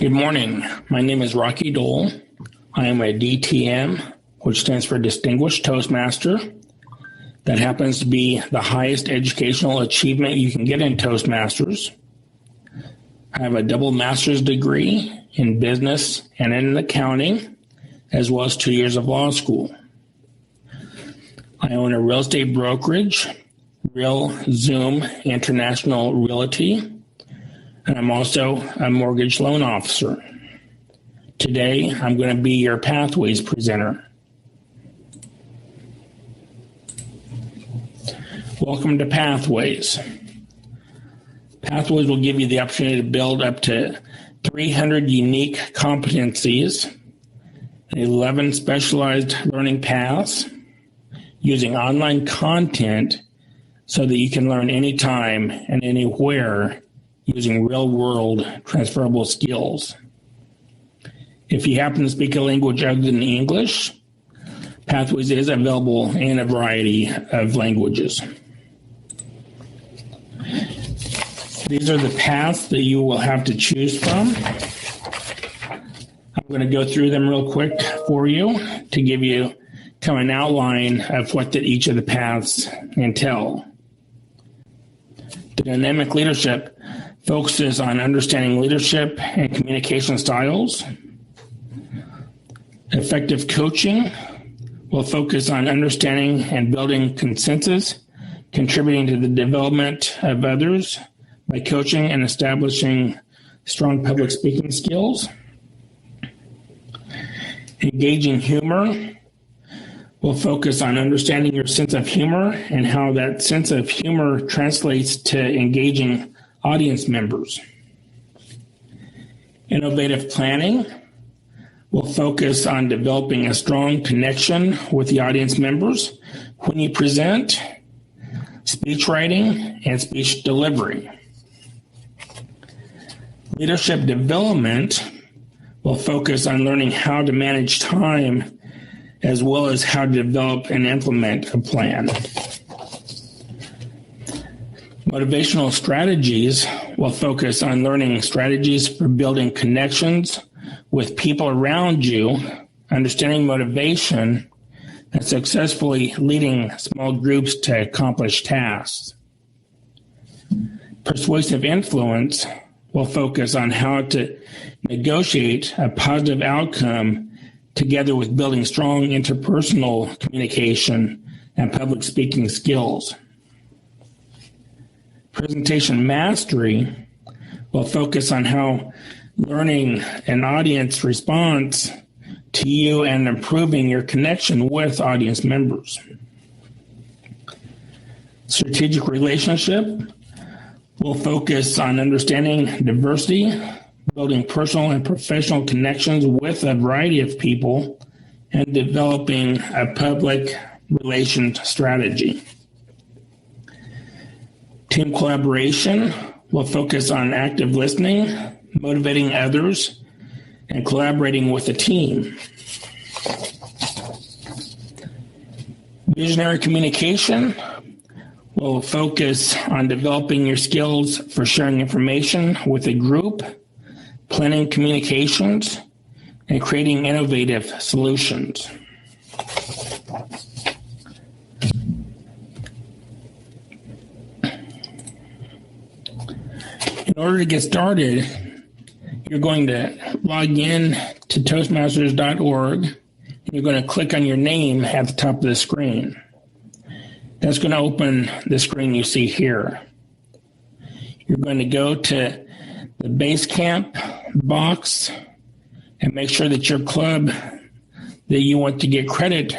Good morning. My name is Rocky Dole. I am a DTM, which stands for Distinguished Toastmaster. That happens to be the highest educational achievement you can get in Toastmasters. I have a double master's degree in business and in accounting, as well as 2 years of law school. I own a real estate brokerage, Real Zoom International Realty, and I'm also a mortgage loan officer. Today, I'm going to be your Pathways presenter. Welcome to Pathways. Pathways will give you the opportunity to build up to 300 unique competencies, 11 specialized learning paths, using online content so that you can learn anytime and anywhere using real-world transferable skills. If you happen to speak a language other than English, Pathways is available in a variety of languages. These are the paths that you will have to choose from. I'm going to go through them real quick for you to give you kind of an outline of what each of the paths entail. The dynamic leadership focuses on understanding leadership and communication styles. Effective coaching will focus on understanding and building consensus, contributing to the development of others by coaching and establishing strong public speaking skills. Engaging humor will focus on understanding your sense of humor and how that sense of humor translates to engaging audience members. Innovative planning will focus on developing a strong connection with the audience members when you present, speech writing, and speech delivery. Leadership development will focus on learning how to manage time as well as how to develop and implement a plan. Motivational strategies will focus on learning strategies for building connections with people around you, understanding motivation, and successfully leading small groups to accomplish tasks. Persuasive influence will focus on how to negotiate a positive outcome together with building strong interpersonal communication and public speaking skills. Presentation mastery will focus on how learning an audience response to you and improving your connection with audience members. Strategic relationship will focus on understanding diversity, building personal and professional connections with a variety of people, and developing a public relations strategy. Team collaboration will focus on active listening, motivating others, and collaborating with a team. Visionary communication will focus on developing your skills for sharing information with a group, planning communications, and creating innovative solutions. In order to get started, you're going to log in to Toastmasters.org, and you're going to click on your name at the top of the screen. That's going to open the screen you see here. You're going to go to the Basecamp box and make sure that your club that you want to get credit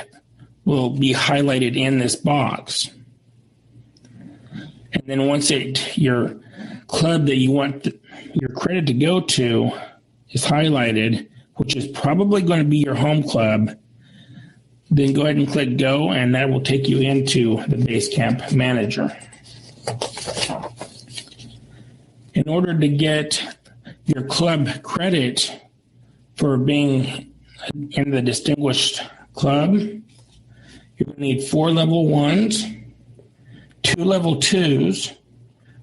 will be highlighted in this box. And then once your club that you want your credit to go to is highlighted, which is probably going to be your home club, then go ahead and click go, and that will take you into the Basecamp manager. In order to get your club credit for being in the Distinguished Club, you're going to need 4 level 1s, 2 level 2s,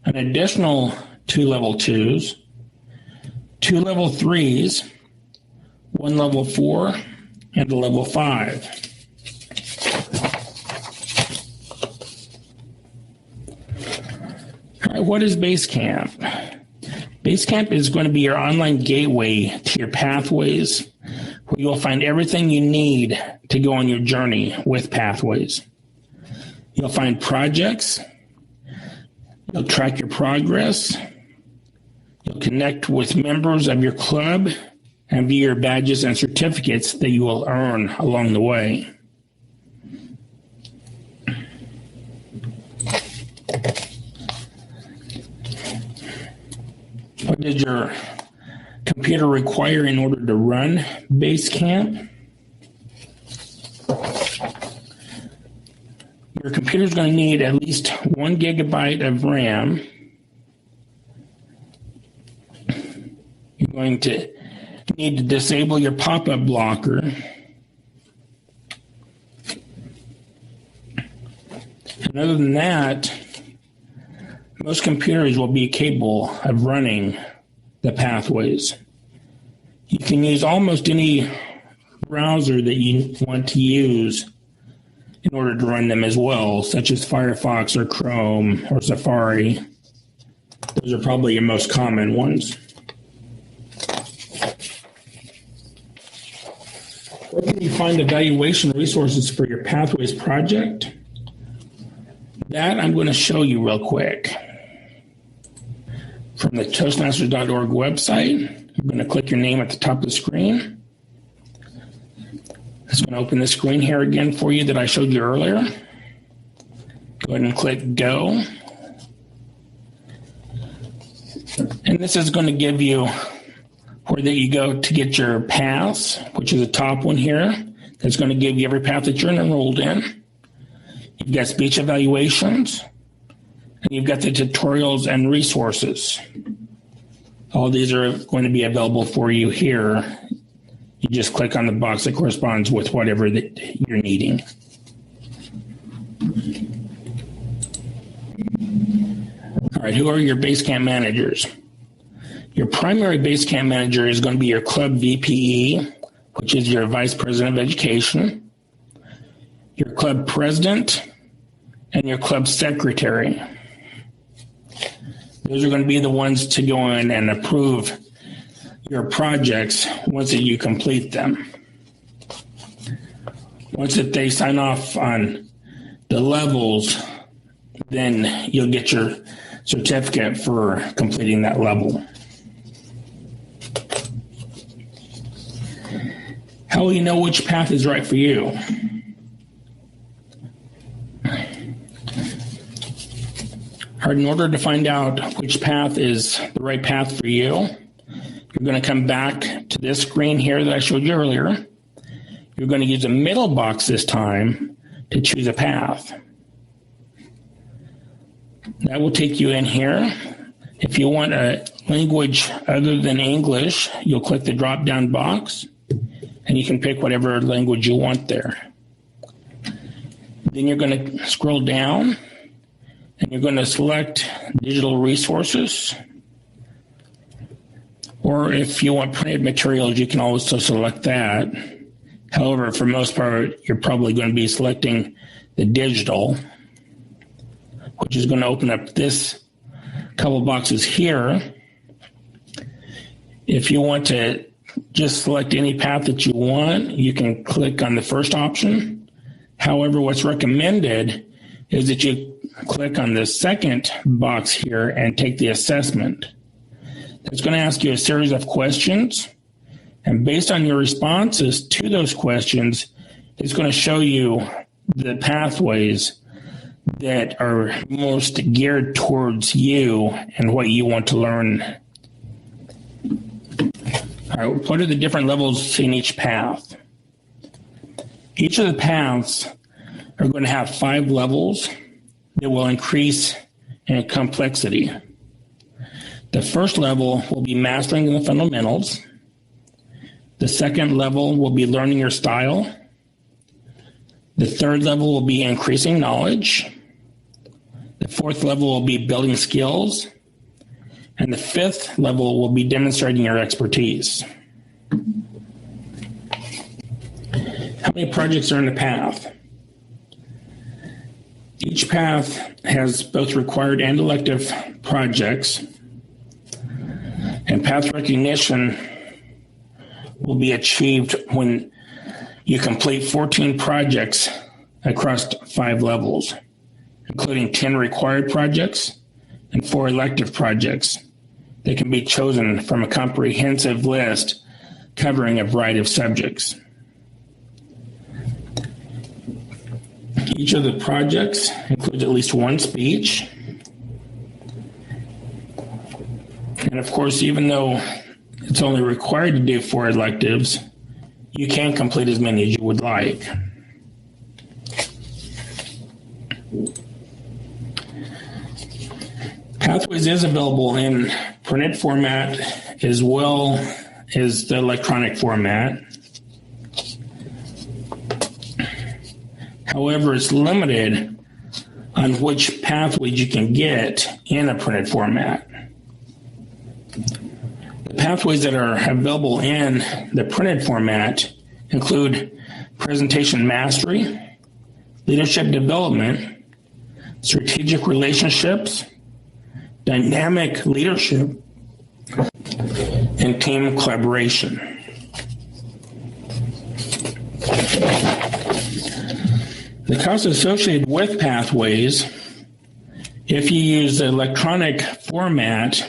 an additional 2 level 2s, 2 level 3s, 1 level 4, and a level 5. All right, what is Basecamp? Basecamp is going to be your online gateway to your pathways, where you'll find everything you need to go on your journey with pathways. You'll find projects. You'll track your progress. You'll connect with members of your club and view your badges and certificates that you will earn along the way. What does your computer require in order to run Basecamp? Your computer is going to need at least 1 gigabyte of RAM. You're going to need to disable your pop-up blocker. And other than that, most computers will be capable of running the pathways. You can use almost any browser that you want to use in order to run them as well, such as Firefox or Chrome or Safari. Those are probably your most common ones. Where can you find evaluation resources for your Pathways project? That I'm going to show you real quick. From the Toastmasters.org website, I'm going to click your name at the top of the screen. It's going to open the screen here again for you that I showed you earlier. Go ahead and click Go. And this is going to give you where that you go to get your paths, which is the top one here. That's going to give you every path that you're enrolled in. You've got speech evaluations, and you've got the tutorials and resources. All these are going to be available for you here. You just click on the box that corresponds with whatever that you're needing. All right, who are your Basecamp managers? Your primary Basecamp manager is going to be your club VPE, which is your Vice President of Education, your club president, and your club secretary. Those are going to be the ones to go in and approve your projects once that you complete them. Once that they sign off on the levels, then you'll get your certificate for completing that level. How will you know which path is right for you? In order to find out which path is the right path for you, you're going to come back to this screen here that I showed you earlier. You're going to use a middle box this time to choose a path. That will take you in here. If you want a language other than English, you'll click the drop-down box, and you can pick whatever language you want there. Then you're going to scroll down, and you're going to select digital resources. Or if you want printed materials, you can also select that. However, for most part, you're probably going to be selecting the digital, which is going to open up this couple boxes here. If you want to just select any path that you want, you can click on the first option. However, what's recommended is that you click on the second box here and take the assessment. It's going to ask you a series of questions, and based on your responses to those questions, it's going to show you the pathways that are most geared towards you and what you want to learn. All right, what are the different levels in each path? Each of the paths are going to have 5 levels that will increase in complexity. The first level will be mastering the fundamentals. The second level will be learning your style. The third level will be increasing knowledge. The fourth level will be building skills. And the fifth level will be demonstrating your expertise. How many projects are in the path? Each path has both required and elective projects, and path recognition will be achieved when you complete 14 projects across 5 levels, including 10 required projects and 4 elective projects. They can be chosen from a comprehensive list covering a variety of subjects. Each of the projects includes at least one speech. And of course, even though it's only required to do 4 electives, you can complete as many as you would like. Pathways is available in printed format as well as the electronic format. However, it's limited on which pathways you can get in a printed format. The pathways that are available in the printed format include presentation mastery, leadership development, strategic relationships, dynamic leadership, and team collaboration. The cost associated with pathways, if you use the electronic format,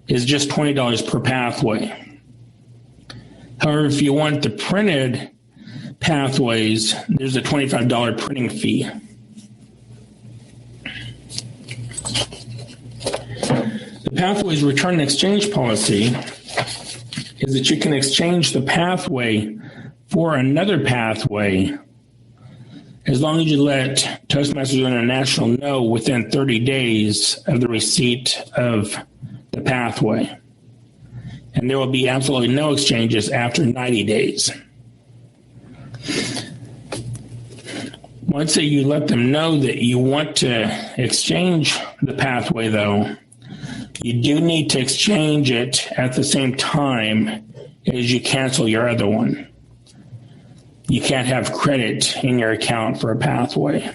is just $20 per pathway. However, if you want the printed pathways, there's a $25 printing fee. The pathways return and exchange policy is that you can exchange the pathway for another pathway as long as you let Toastmasters International know within 30 days of the receipt of the pathway. And there will be absolutely no exchanges after 90 days. Once that you let them know that you want to exchange the pathway, though, you do need to exchange it at the same time as you cancel your other one. You can't have credit in your account for a pathway.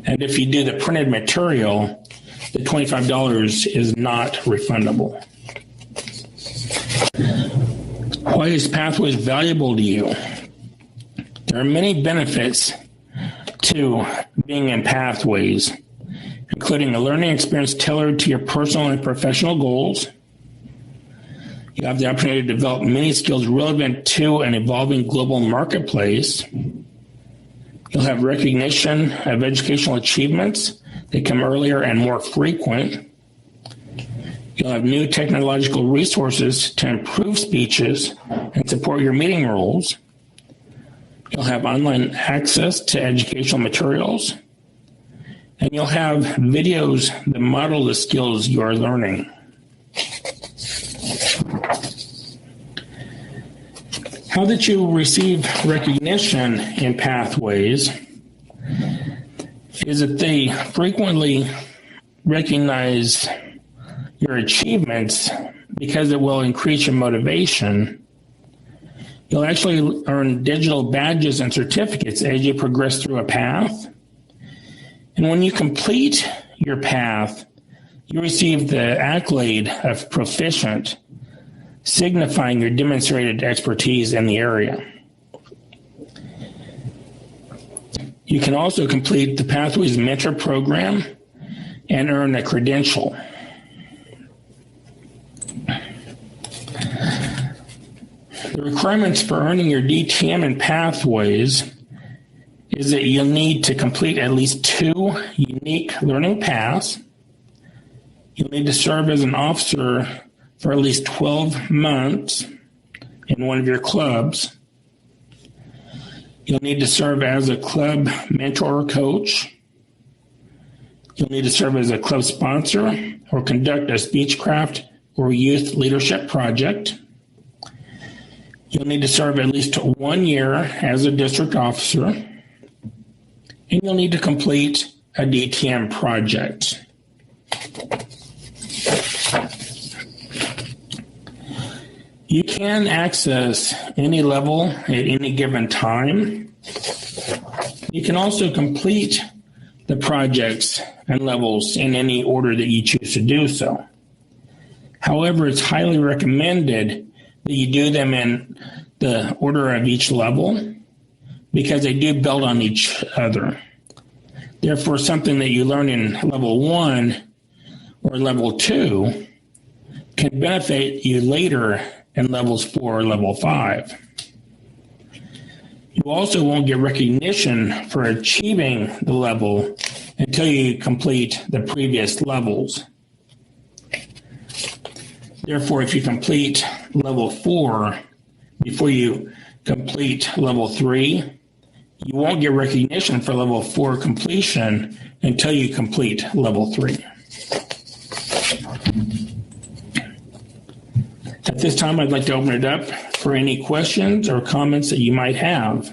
And if you do the printed material, the $25 is not refundable. Why is Pathways valuable to you? There are many benefits to being in Pathways, including a learning experience tailored to your personal and professional goals. You have the opportunity to develop many skills relevant to an evolving global marketplace. You'll have recognition of educational achievements that come earlier and more frequent. You'll have new technological resources to improve speeches and support your meeting roles. You'll have online access to educational materials. And you'll have videos that model the skills you are learning. How that you receive recognition in Pathways is that they frequently recognize your achievements because it will increase your motivation. You'll actually earn digital badges and certificates as you progress through a path. And when you complete your path, you receive the accolade of proficient, signifying your demonstrated expertise in the area. You can also complete the Pathways Mentor Program and earn a credential. The requirements for earning your DTM in Pathways is that you'll need to complete at least 2 unique learning paths. You'll need to serve as an officer for at least 12 months in one of your clubs. You'll need to serve as a club mentor or coach. You'll need to serve as a club sponsor or conduct a speechcraft or youth leadership project. You'll need to serve at least 1 year as a district officer. And you'll need to complete a DTM project. You can access any level at any given time. You can also complete the projects and levels in any order that you choose to do so. However, it's highly recommended that you do them in the order of each level because they do build on each other. Therefore, something that you learn in level 1 or level 2 can benefit you later in levels 4 or level 5. You also won't get recognition for achieving the level until you complete the previous levels. Therefore, if you complete level 4 before you complete level 3, you won't get recognition for level 4 completion until you complete level 3. At this time, I'd like to open it up for any questions or comments that you might have.